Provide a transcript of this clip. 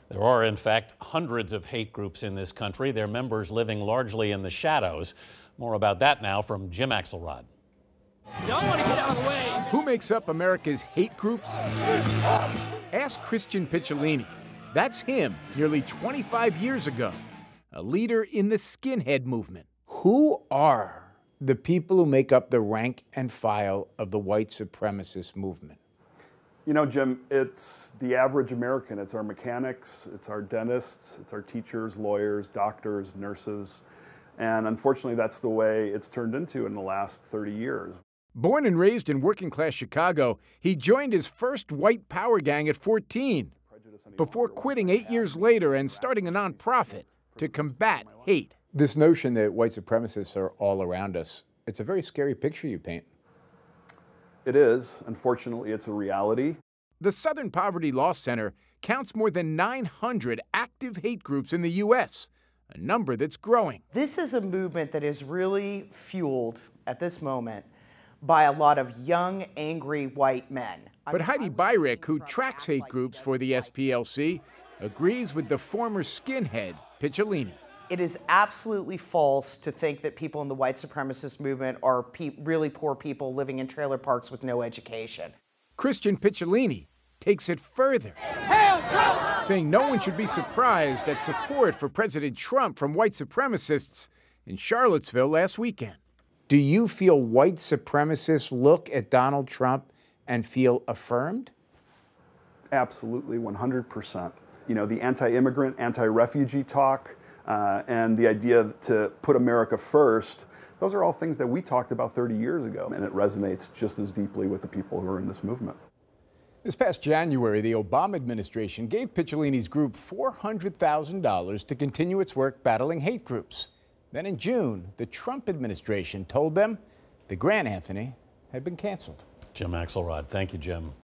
There are, in fact, hundreds of hate groups in this country, their members living largely in the shadows. More about that now from Jim Axelrod. Don't want to get out of the way. Who makes up America's hate groups? Ask Christian Picciolini. That's him nearly 25 years ago, a leader in the skinhead movement. Who are the people who make up the rank and file of the white supremacist movement? You know, Jim, it's the average American. It's our mechanics, it's our dentists, it's our teachers, lawyers, doctors, nurses. And unfortunately, that's the way it's turned into in the last 30 years. Born and raised in working-class Chicago, he joined his first white power gang at 14, before quitting 8 years later and starting a nonprofit to combat hate. This notion that white supremacists are all around us, it's a very scary picture you paint. It is. Unfortunately, it's a reality. The Southern Poverty Law Center counts more than 900 active hate groups in the U.S., a number that's growing. This is a movement that is really fueled at this moment by a lot of young, angry white men. But Heidi Byrick, who tracks hate groups for the SPLC, agrees with the former skinhead, Picciolini. It is absolutely false to think that people in the white supremacist movement are really poor people living in trailer parks with no education. Christian Picciolini takes it further, saying no one should be surprised at support for President Trump from white supremacists in Charlottesville last weekend. Do you feel white supremacists look at Donald Trump and feel affirmed? Absolutely, 100%. You know, the anti-immigrant, anti-refugee talk, and the idea to put America first, those are all things that we talked about 30 years ago, and it resonates just as deeply with the people who are in this movement. This past January, the Obama administration gave Picciolini's group $400,000 to continue its work battling hate groups. Then in June, the Trump administration told them the grant, Anthony, had been canceled. Jim Axelrod. Thank you, Jim.